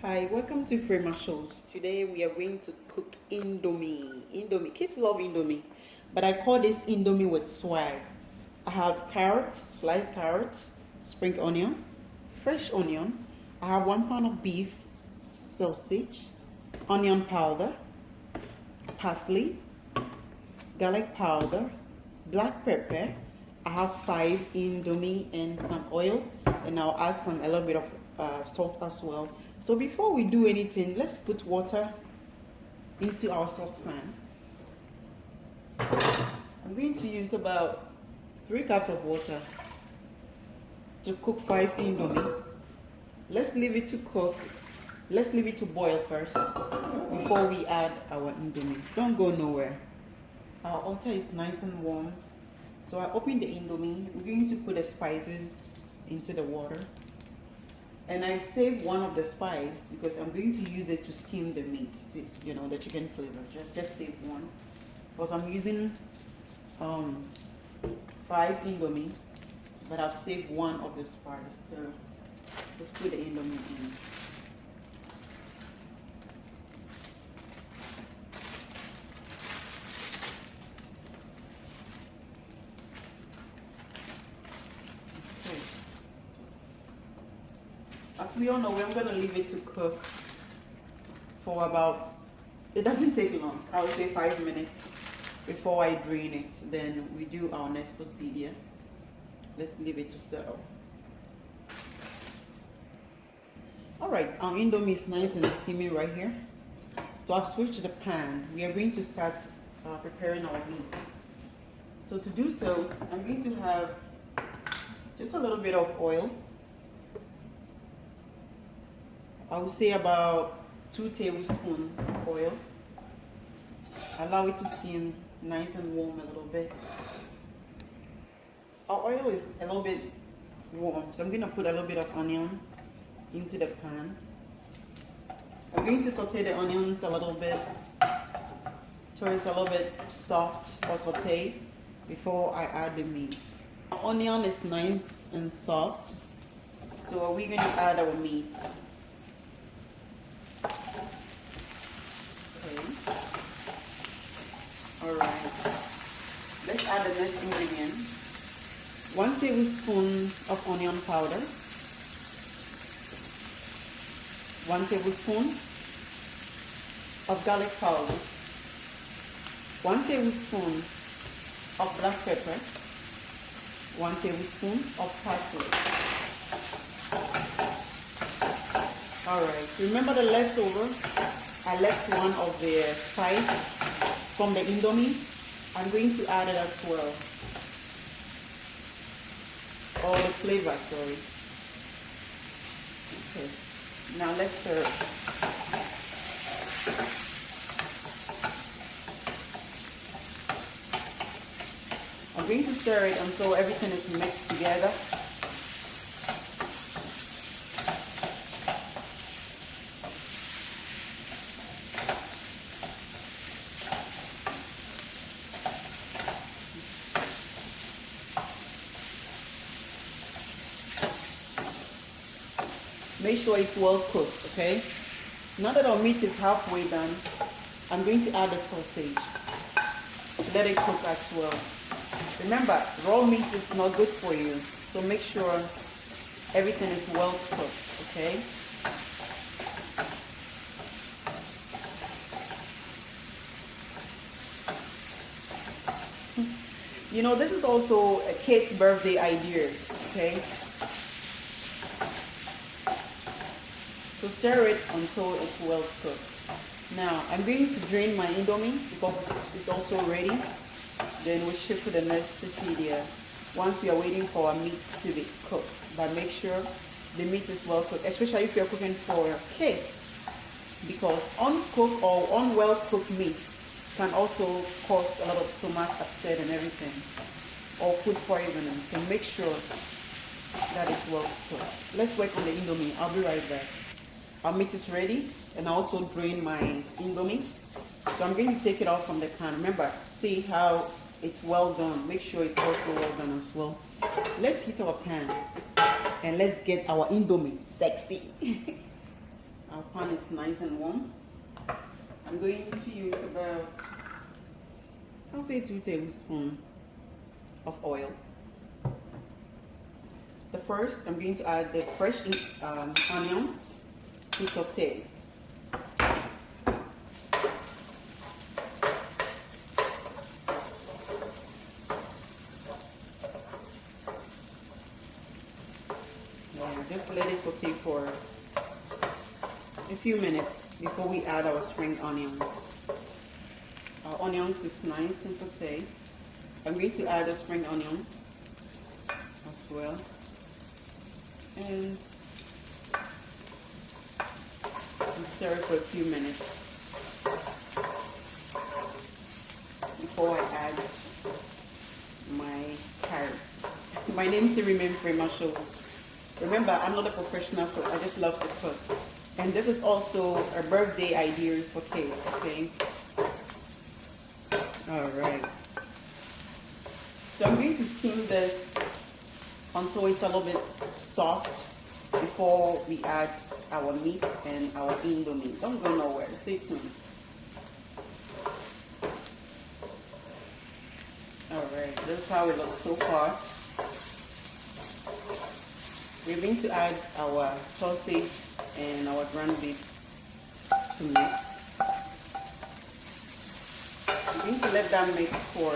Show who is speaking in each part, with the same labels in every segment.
Speaker 1: Hi, welcome to Frema Shows. Today we are going to cook Indomie. Indomie. Kids love Indomie, but I call this Indomie with swag. I have carrots, sliced carrots, spring onion, fresh onion. I have 1 pound of beef, sausage, onion powder, parsley, garlic powder, black pepper. I have 5 Indomie and some oil, and I'll add a little bit of salt as well. So before we do anything, let's put water into our saucepan. I'm going to use about 3 cups of water to cook 5 Indomie. Let's leave it to cook. Let's leave it to boil first before we add our Indomie. Don't go nowhere. Our water is nice and warm. So I open the Indomie. I'm going to put the spices into the water. And I saved one of the spice because I'm going to use it to steam the meat, the chicken flavor. Just save one. Because I'm using 5 Indomie, but I've saved one of the spice. So let's put the Indomie in. As we all know, we're going to leave it to cook for about, it doesn't take long, I would say 5 minutes before I drain it. Then we do our next procedure. Let's leave it to settle. Alright, our Indomie is nice and steaming right here. So I've switched the pan. We are going to start preparing our meat. So to do so, I'm going to have just a little bit of oil. I would say about 2 tablespoons of oil. Allow it to steam nice and warm a little bit. Our oil is a little bit warm, so I'm going to put a little bit of onion into the pan. I'm going to saute the onions a little bit till it's a little bit soft or saute before I add the meat. Our onion is nice and soft, so we're going to add our meat. Alright, let's add the next ingredient. 1 tablespoon of onion powder, 1 tablespoon of garlic powder, 1 tablespoon of black pepper, 1 tablespoon of parsley. Alright, remember the leftover? I left one of the spice from the Indomie. I'm going to add it as well. Or the flavor, sorry. Okay, now let's stir it. I'm going to stir it until everything is mixed together. Make sure it's well cooked, okay? Now that our meat is halfway done, I'm going to add the sausage. Let it cook as well. Remember, raw meat is not good for you, so make sure everything is well cooked, okay? You know, this is also a kid's birthday idea, okay? So stir it until it's well cooked. Now, I'm going to drain my Indomie because it's also ready. Then we'll shift to the next procedure once we are waiting for our meat to be cooked. But make sure the meat is well cooked, especially if you're cooking for kids. Because uncooked or unwell cooked meat can also cause a lot of stomach upset and everything, or food poisoning. So make sure that it's well cooked. Let's work on the Indomie. I'll be right back. Our meat is ready, and I also drained my Indomie. So I'm going to take it off from the can. Remember, see how it's well done. Make sure it's also well done as well. Let's heat our pan and let's get our Indomie sexy. Our pan is nice and warm. I'm going to use about, I'll say 2 tablespoons of oil. The first, I'm going to add the fresh onions to saute. And just let it saute for a few minutes before we add our spring onions. Our onions is nice and saute. I'm going to add a spring onion as well. And stir it for a few minutes before I add my carrots. My name still remains Frema Shows. Remember, I'm not a professional cook. I just love to cook. And this is also a birthday ideas for kids, okay? Alright. So I'm going to steam this until it's a little bit soft before we add our meat and our Indomie. Don't go nowhere. Stay tuned. Alright, this is how it looks so far. We're going to add our sausage and our ground beef to mix. We're going to let that mix for,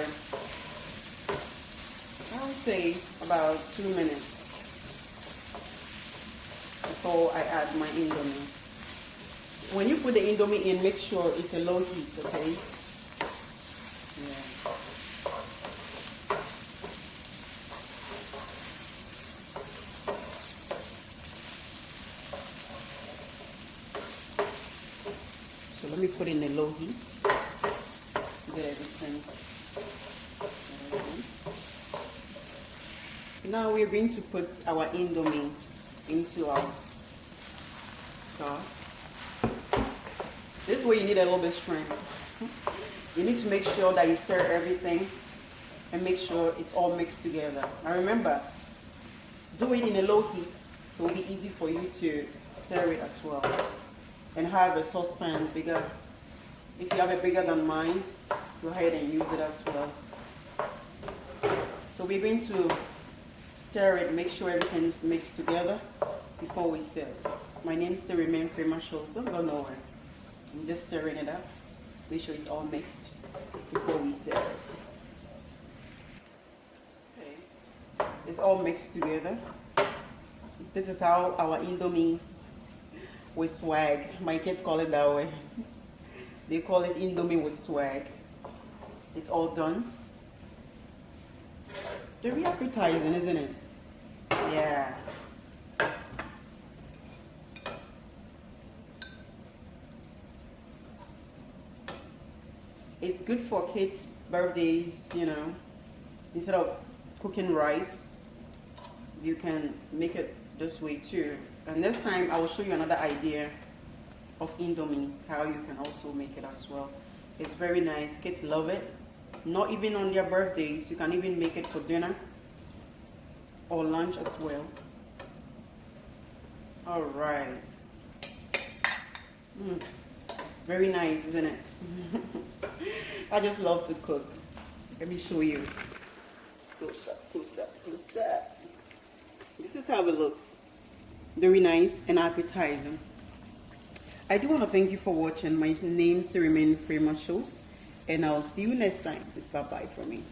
Speaker 1: I'll say, about 2 minutes before I add my Indomie. When you put the Indomie in, make sure it's a low heat, okay? Yeah. So let me put in the low heat. Get everything. Now we're going to put our Indomie into our sauce. This way you need a little bit strength. You need to make sure that you stir everything and make sure it's all mixed together. Now remember, do it in a low heat so it'll be easy for you to stir it as well. And have a saucepan bigger. If you have it bigger than mine, go ahead and use it as well. So we're going to stir it, make sure everything's mixed together before we serve. My name still remains Frema Shows. Don't go nowhere. I'm just stirring it up. Make sure it's all mixed before we serve. Okay. It's all mixed together. This is how our Indomie with swag. My kids call it that way. They call it Indomie with swag. It's all done. Very appetizing, isn't it? Yeah. It's good for kids' birthdays, you know. Instead of cooking rice, you can make it this way too. And this time I will show you another idea of Indomie, how you can also make it as well. It's very nice. Kids love it. Not even on their birthdays. You can even make it for dinner or lunch as well. All right. Very nice, isn't it? I just love to cook. Let me show you. Close up, close up, close up. This is how it looks. Very nice and appetizing. I do want to thank you for watching. My name still remains Frema Shows, and I'll see you next time. It's bye-bye for me.